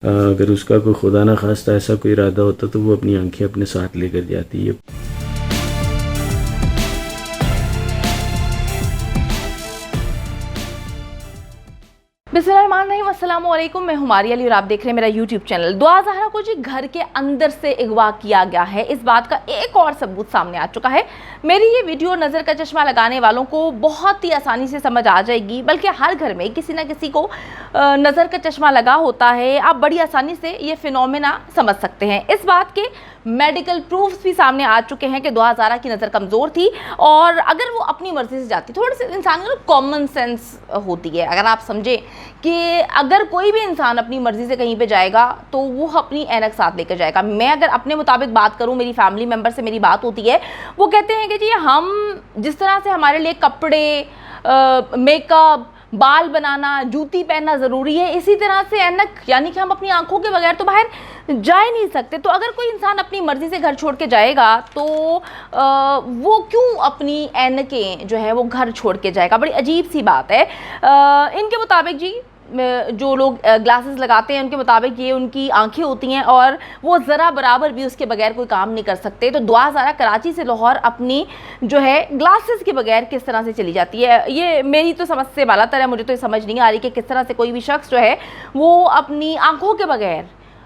अगर उसका कोई खुदा ना खास्ता ऐसा कोई इरादा होता तो वो अपनी आंखें अपने साथ लेकर जाती है। बिस्मिल्लाहिर्रहमानिर्रहीम, अस्सलाम वालेकुम। मैं हुमारी अली और आप देख रहे हैं मेरा यूट्यूब चैनल। दुआ ज़हरा को जी घर के अंदर से अगवा किया गया है, इस बात का एक और सबूत सामने आ चुका है। मेरी ये वीडियो नज़र का चश्मा लगाने वालों को बहुत ही आसानी से समझ आ जाएगी, बल्कि हर घर में किसी ना किसी को नज़र का चश्मा लगा होता है। आप बड़ी आसानी से ये फिनोमेना समझ सकते हैं। इस बात के मेडिकल प्रूफ्स भी सामने आ चुके हैं कि दुआ ज़हरा की नज़र कमज़ोर थी और अगर वो अपनी मर्ज़ी से जाती, थोड़ी सी इंसान को कॉमन सेंस होती है। अगर आप समझें कि अगर कोई भी इंसान अपनी मर्ज़ी से कहीं पे जाएगा तो वो अपनी ऐनक साथ लेकर जाएगा। मैं अगर अपने मुताबिक बात करूँ, मेरी फैमिली मेम्बर से मेरी बात होती है, वो कहते हैं कि जी हम जिस तरह से हमारे लिए कपड़े, मेकअप, बाल बनाना, जूती पहनना ज़रूरी है, इसी तरह से ऐनक, यानी कि हम अपनी आंखों के बगैर तो बाहर जा ही नहीं सकते। तो अगर कोई इंसान अपनी मर्ज़ी से घर छोड़ के जाएगा तो वो क्यों अपनी ऐनकें जो है वो घर छोड़ के जाएगा? बड़ी अजीब सी बात है। इनके मुताबिक जी जो लोग ग्लासेस लगाते हैं उनके मुताबिक ये उनकी आंखें होती हैं और वो ज़रा बराबर भी उसके बगैर कोई काम नहीं कर सकते। तो दुआ ज़हरा कराची से लाहौर अपनी जो है ग्लासेस के बगैर किस तरह से चली जाती है, ये मेरी तो समझ से बालातर है। मुझे तो ये समझ नहीं आ रही कि किस तरह से कोई भी शख्स जो है वो अपनी आंखों के बगैर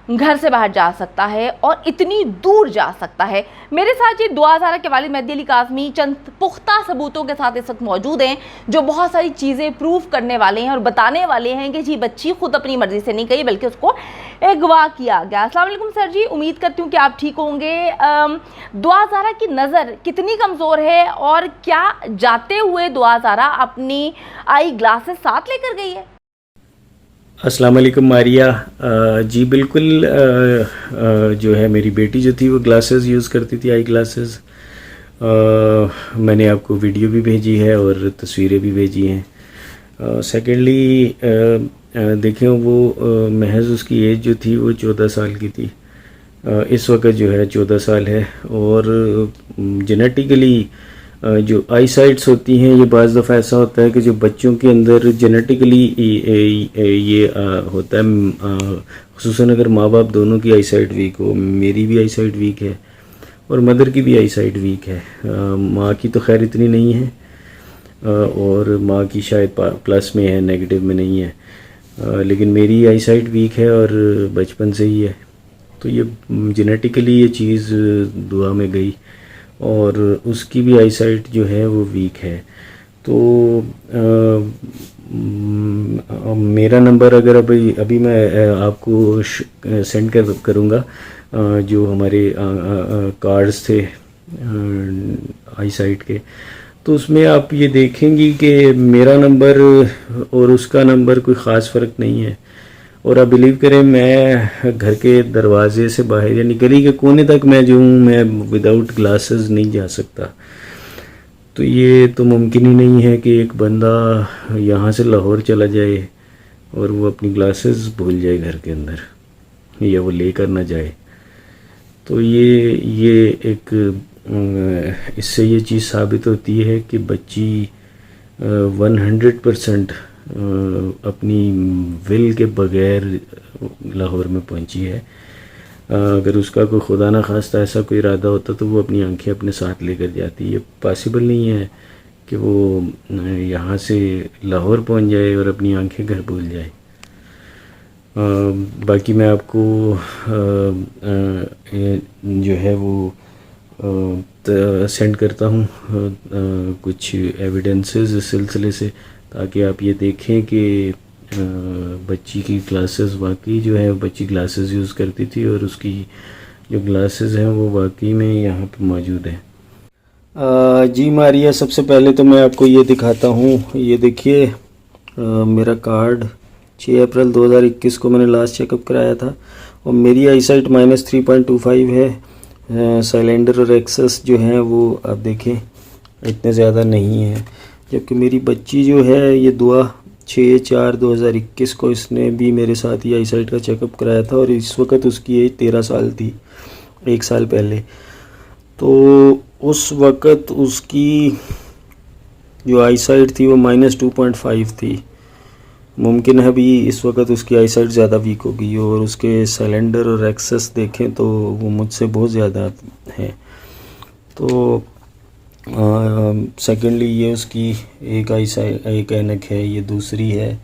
घर से बाहर जा सकता है और इतनी दूर जा सकता है। मेरे साथ ये दुआ ज़हरा के वालिद मेहदी अली काज़मी चंद पुख्ता सबूतों के साथ इस वक्त मौजूद हैं, जो बहुत सारी चीज़ें प्रूव करने वाले हैं और बताने वाले हैं कि जी बच्ची खुद अपनी मर्ज़ी से नहीं गई बल्कि उसको अगवा किया गया। अस्सलाम वालेकुम सर जी, उम्मीद करती हूँ कि आप ठीक होंगे। दुआ ज़हरा की नज़र कितनी कमज़ोर है और क्या जाते हुए दुआ ज़हरा अपनी आई ग्लासेस साथ लेकर गई है? अस्सलाम वालेकुम मारिया। जी बिल्कुल। जो है मेरी बेटी जो थी वो ग्लासेस यूज़ करती थी, आई ग्लासेस। मैंने आपको वीडियो भी भेजी है और तस्वीरें भी भेजी हैं। सेकेंडली देखें वो महज उसकी एज जो थी वो 14 साल की थी। इस वक्त जो है 14 साल है और जेनेटिकली जो आई साइट्स होती हैं, ये बाज़ दफ़ा ऐसा होता है कि जो बच्चों के अंदर जेनेटिकली ये होता है, ख़ुसूसन अगर माँ बाप दोनों की आई साइट वीक हो। मेरी भी आई साइट वीक है और मदर की भी आई साइट वीक है। माँ की तो खैर इतनी नहीं है और माँ की शायद प्लस में है, नेगेटिव में नहीं है, लेकिन मेरी आई साइट वीक है और बचपन से ही है। तो ये जेनेटिकली ये चीज़ दुआ में गई और उसकी भी आई साइट जो है वो वीक है। तो मेरा नंबर अगर अभी मैं आपको सेंड करूँगा, जो हमारे कार्ड्स थे आई साइट के, तो उसमें आप ये देखेंगी कि मेरा नंबर और उसका नंबर कोई ख़ास फ़र्क नहीं है। और आप बिलीव करें, मैं घर के दरवाजे से बाहर यानी गली के कोने तक मैं जो हूँ, मैं विदाउट ग्लासेस नहीं जा सकता। तो ये तो मुमकिन ही नहीं है कि एक बंदा यहाँ से लाहौर चला जाए और वो अपनी ग्लासेस भूल जाए घर के अंदर या वो लेकर ना जाए। तो ये एक इससे ये चीज़ साबित होती है कि बच्ची 100% अपनी विल के बगैर लाहौर में पहुंची है। अगर उसका कोई खुदा ना खास्ता ऐसा कोई इरादा होता तो वो अपनी आंखें अपने साथ लेकर जाती। ये पॉसिबल नहीं है कि वो यहाँ से लाहौर पहुंच जाए और अपनी आंखें घर भूल जाए। बाकी मैं आपको जो है वो सेंड करता हूँ कुछ एविडेंसेस इस सिलसिले से, ताकि आप ये देखें कि बच्ची की ग्लासेस वाकई जो है, बच्ची ग्लासेस यूज़ करती थी और उसकी जो ग्लासेस हैं वो वाकई में यहाँ पे मौजूद है। जी मारिया, सबसे पहले तो मैं आपको ये दिखाता हूँ। ये देखिए मेरा कार्ड 6 अप्रैल 2021 को मैंने लास्ट चेकअप कराया था और मेरी आई साइट -3.25 है। साइलेंडर और एक्सेस जो हैं वो आप देखें इतने ज़्यादा नहीं है, जबकि मेरी बच्ची जो है ये दुआ 6/4/2021 को इसने भी मेरे साथ ही आई साइट का चेकअप कराया था और इस वक्त उसकी एज 13 साल थी, 1 साल पहले। तो उस वक्त उसकी जो आई साइट थी वो -2.5 थी। मुमकिन है भी इस वक्त उसकी आईसाइट ज़्यादा वीक हो गई हो और उसके सिलेंडर और एक्सेस देखें तो वो मुझसे बहुत ज़्यादा है। तो सेकेंडली ये उसकी एक एक ऐनक है, ये दूसरी है,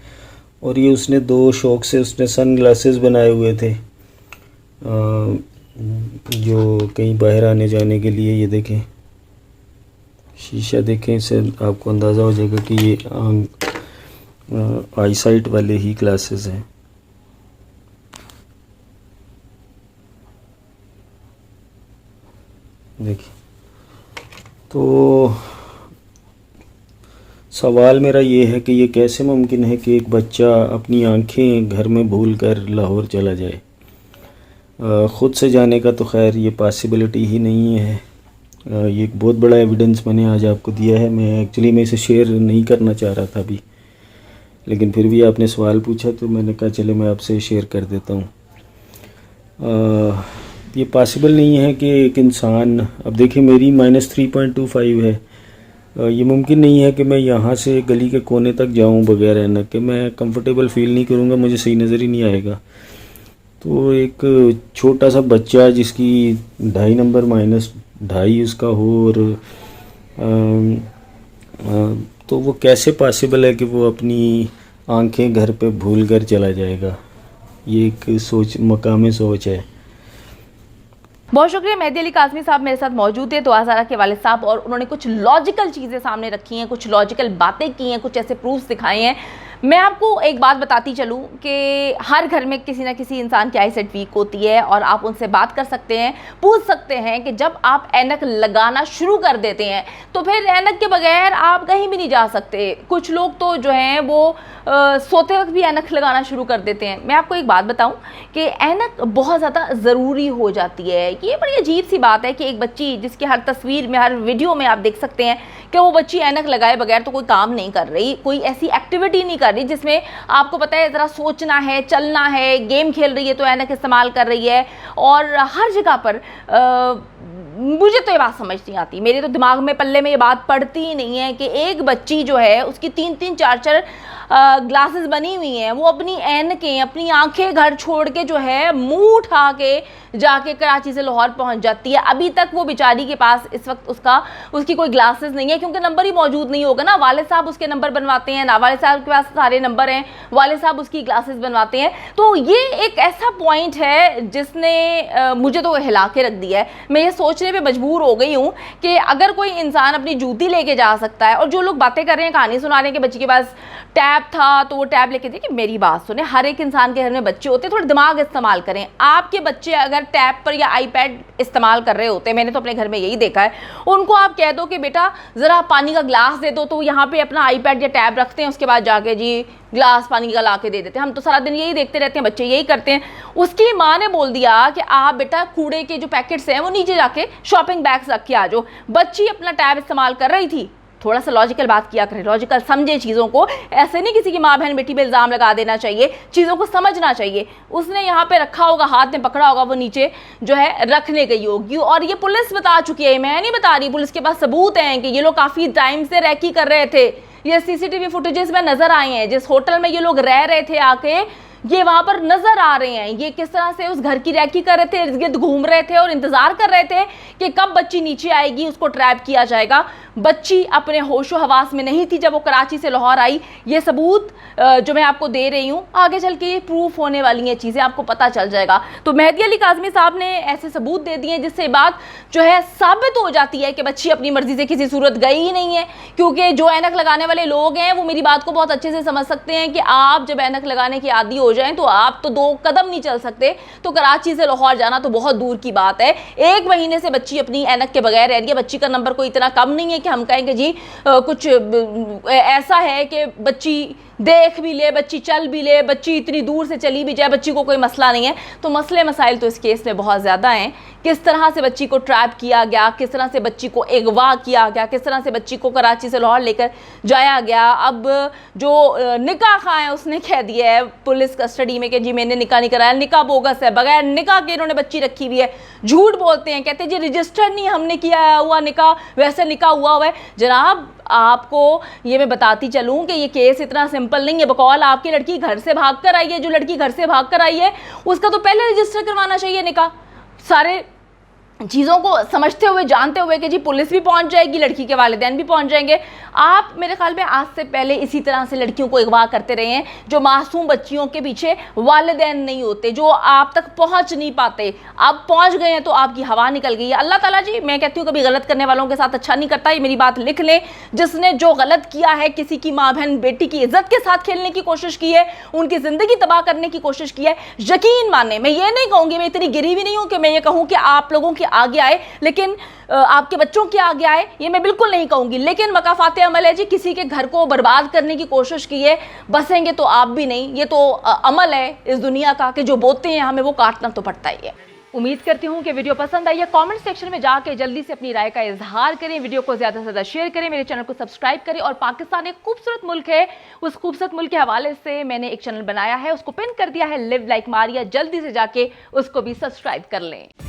और ये उसने 2 शौक से उसने सन ग्लासेस बनाए हुए थे जो कहीं बाहर आने जाने के लिए। ये देखें शीशा देखें, इससे आपको अंदाज़ा हो जाएगा कि ये आईसाइट वाले ही ग्लासेस हैं। देखिए, तो सवाल मेरा ये है कि ये कैसे मुमकिन है कि एक बच्चा अपनी आंखें घर में भूल कर लाहौर चला जाए। ख़ुद से जाने का तो खैर ये पॉसिबिलिटी ही नहीं है। ये एक बहुत बड़ा एविडेंस मैंने आज आपको दिया है। मैं इसे शेयर नहीं करना चाह रहा था अभी, लेकिन फिर भी आपने सवाल पूछा तो मैंने कहा चले मैं आपसे शेयर कर देता हूँ। ये पॉसिबल नहीं है कि एक इंसान, अब देखिए मेरी -3.25 है, ये मुमकिन नहीं है कि मैं यहाँ से गली के कोने तक जाऊँ बगैर ऐनक के। मैं कंफर्टेबल फ़ील नहीं करूँगा, मुझे सही नज़र ही नहीं आएगा। तो एक छोटा सा बच्चा जिसकी 2.5 नंबर -2.5 उसका हो और तो वो कैसे पॉसिबल है कि वो अपनी आंखें घर पे भूल कर चला जाएगा। ये एक मकाम सोच है। बहुत शुक्रिया। मेहदी अली काज़मी साहब मेरे साथ मौजूद है, दुआ ज़हरा के वालिद साहब, और उन्होंने कुछ लॉजिकल चीज़ें सामने रखी हैं, कुछ लॉजिकल बातें की हैं, कुछ ऐसे प्रूफ्स दिखाए हैं। मैं आपको एक बात बताती चलूँ कि हर घर में किसी ना किसी इंसान की आईसाइट वीक होती है और आप उनसे बात कर सकते हैं, पूछ सकते हैं कि जब आप ऐनक लगाना शुरू कर देते हैं तो फिर ऐनक के बगैर आप कहीं भी नहीं जा सकते। कुछ लोग तो जो हैं वो सोते वक्त भी ऐनक लगाना शुरू कर देते हैं। मैं आपको एक बात बताऊं कि ऐनक बहुत ज़्यादा ज़रूरी हो जाती है। ये बड़ी अजीब सी बात है कि एक बच्ची जिसकी हर तस्वीर में, हर वीडियो में आप देख सकते हैं कि वो बच्ची ऐनक लगाए बगैर तो कोई काम नहीं कर रही, कोई ऐसी एक्टिविटी नहीं कर रही जिसमें आपको पता है ज़रा सोचना है, चलना है, गेम खेल रही है तो ऐनक इस्तेमाल कर रही है। और हर जगह पर मुझे तो ये बात समझ नहीं आती, मेरे तो दिमाग में पल्ले में ये बात पड़ती ही नहीं है कि एक बच्ची जो है उसकी 3-3 4-4 ग्लासेस बनी हुई हैं, वो अपनी ऐनकें, अपनी आंखें घर छोड़ के जो है मुंह उठा के जाके कराची से लाहौर पहुंच जाती है। अभी तक वो बेचारी के पास इस वक्त उसकी कोई ग्लासेस नहीं है, क्योंकि नंबर ही मौजूद नहीं होगा ना। वालिद साहब उसके नंबर बनवाते हैं ना, वालिद साहब के पास सारे नंबर हैं, वालिद साहब उसकी ग्लासेस बनवाते हैं। तो ये एक ऐसा पॉइंट है जिसने मुझे तो हिला के रख दिया है। मैं ये सोचने पे मजबूर हो गई हूँ कि अगर कोई इंसान अपनी जूती लेके जा सकता है, और जो लोग बातें कर रहे हैं, कहानी सुना रहे हैं कि बच्ची के पास टैब था तो वो टैब लेके, देखिए मेरी बात सुने, हर एक इंसान के घर में बच्चे होते हैं, थोड़ा दिमाग इस्तेमाल करें। आपके बच्चे अगर टैब पर या आईपैड इस्तेमाल कर रहे होते हैं, मैंने तो अपने घर में यही देखा है, उनको आप कह दो कि बेटा ज़रा पानी का ग्लास दे दो, तो यहाँ पे अपना आईपैड या टैब रखते हैं, उसके बाद जाके जी ग्लास पानी का ला के दे देते हैं। हम तो सारा दिन यही देखते रहते हैं, बच्चे यही करते हैं। उसकी माँ ने बोल दिया कि आप बेटा कूड़े के जो पैकेट्स हैं वो नीचे जाके शॉपिंग बैग्स रख के आ जाओ। बच्ची अपना टैब इस्तेमाल कर रही थी। थोड़ा सा लॉजिकल बात किया करें, लॉजिकल समझे चीज़ों को। ऐसे नहीं किसी की माँ बहन बेटी पे इल्ज़ाम लगा देना चाहिए, चीज़ों को समझना चाहिए। उसने यहाँ पे रखा होगा, हाथ में पकड़ा होगा, वो नीचे जो है रखने गई होगी। और ये पुलिस बता चुकी है, मैं नहीं बता रही, पुलिस के पास सबूत हैं कि ये लोग काफ़ी टाइम से रैकी कर रहे थे। ये सीसीटीवी फुटेजेस में नज़र आए हैं, जिस होटल में ये लोग रह रहे थे आके, ये वहां पर नजर आ रहे हैं। ये किस तरह से उस घर की रैकी कर रहे थे, इर्द गिर्द घूम रहे थे और इंतजार कर रहे थे कि कब बच्ची नीचे आएगी, उसको ट्रैप किया जाएगा। बच्ची अपने होशो हवास में नहीं थी जब वो कराची से लाहौर आई। ये सबूत जो मैं आपको दे रही हूँ, आगे चल के ये प्रूफ होने वाली हैं चीज़ें, आपको पता चल जाएगा। तो मेहदी अली काज़मी साहब ने ऐसे सबूत दे दिए जिससे बात जो है साबित हो जाती है कि बच्ची अपनी मर्जी से किसी सूरत गई ही नहीं है। क्योंकि जो ऐनक लगाने वाले लोग हैं वो मेरी बात को बहुत अच्छे से समझ सकते हैं कि आप जब ऐनक लगाने की आदी हो जाएं तो आप तो 2 कदम नहीं चल सकते, तो कराची से लाहौर जाना तो बहुत दूर की बात है। 1 महीने से बच्ची अपनी ऐनक के बगैर रह रही है। बच्ची का नंबर कोई इतना कम नहीं है कि हम कहेंगे जी कुछ ऐसा है कि बच्ची देख भी ले, बच्ची चल भी ले, बच्ची इतनी दूर से चली भी जाए, बच्ची को कोई मसला नहीं है। तो मसले मसाइल तो इस केस में बहुत ज़्यादा हैं। किस तरह से बच्ची को ट्रैप किया गया, किस तरह से बच्ची को अगवा किया गया, किस तरह से बच्ची को कराची से लाहौर लेकर जाया गया। अब जो निकाह खां है उसने कह दिया है पुलिस कस्टडी में कि जी मैंने निकाह नहीं कराया, निकाह बोगस है, बगैर निकाह के इन्होंने बच्ची रखी हुई है। झूठ बोलते हैं, कहते हैं जी रजिस्टर नहीं हमने किया हुआ निकाह, वैसे निकाह हुआ है। जनाब आपको ये मैं बताती चलूं कि ये केस इतना सिंपल नहीं है। बकौल आपकी लड़की घर से भाग कर आई है, जो लड़की घर से भाग कर आई है उसका तो पहले रजिस्टर करवाना चाहिए निकाह। सारे चीज़ों को समझते हुए, जानते हुए कि जी पुलिस भी पहुंच जाएगी, लड़की के वालिदैन भी पहुंच जाएंगे। आप मेरे ख्याल में आज से पहले इसी तरह से लड़कियों को अगवा करते रहे हैं, जो मासूम बच्चियों के पीछे वालिदैन नहीं होते, जो आप तक पहुंच नहीं पाते। आप पहुंच गए हैं तो आपकी हवा निकल गई है। अल्लाह ताला जी, मैं कहती हूँ कभी गलत करने वालों के साथ अच्छा नहीं करता। ये मेरी बात लिख लें। जिसने जो गलत किया है, किसी की माँ बहन बेटी की इज्जत के साथ खेलने की कोशिश की है, उनकी जिंदगी तबाह करने की कोशिश की है, यकीन माने, मैं ये नहीं कहूँगी, मैं इतनी गिरी भी नहीं हूँ कि मैं ये कहूँ कि आप लोगों के आगे आए लेकिन आपके बच्चों के आगे आए, ये मैं बिल्कुल नहीं कहूंगी। लेकिन मकाफाते अमल है जी, किसी के घर को बर्बाद करने की कोशिश की है, बसेंगे तो आप भी नहीं। ये तो अमल है इस दुनिया का कि जो बोते हैं हमें वो काटना तो पड़ता ही है। उम्मीद करती हूँ कि वीडियो पसंद आई है। कमेंट सेक्शन में जाके जल्दी से अपनी राय का इजहार करें, वीडियो को ज्यादा से ज्यादा शेयर करें, मेरे चैनल को सब्सक्राइब करें। और पाकिस्तान एक खूबसूरत मुल्क है, उस खूबसूरत मुल्क के हवाले से मैंने एक चैनल बनाया है, उसको पिन कर दिया है, लिव लाइक मारिया। जल्दी से जाके उसको भी सब्सक्राइब कर लें।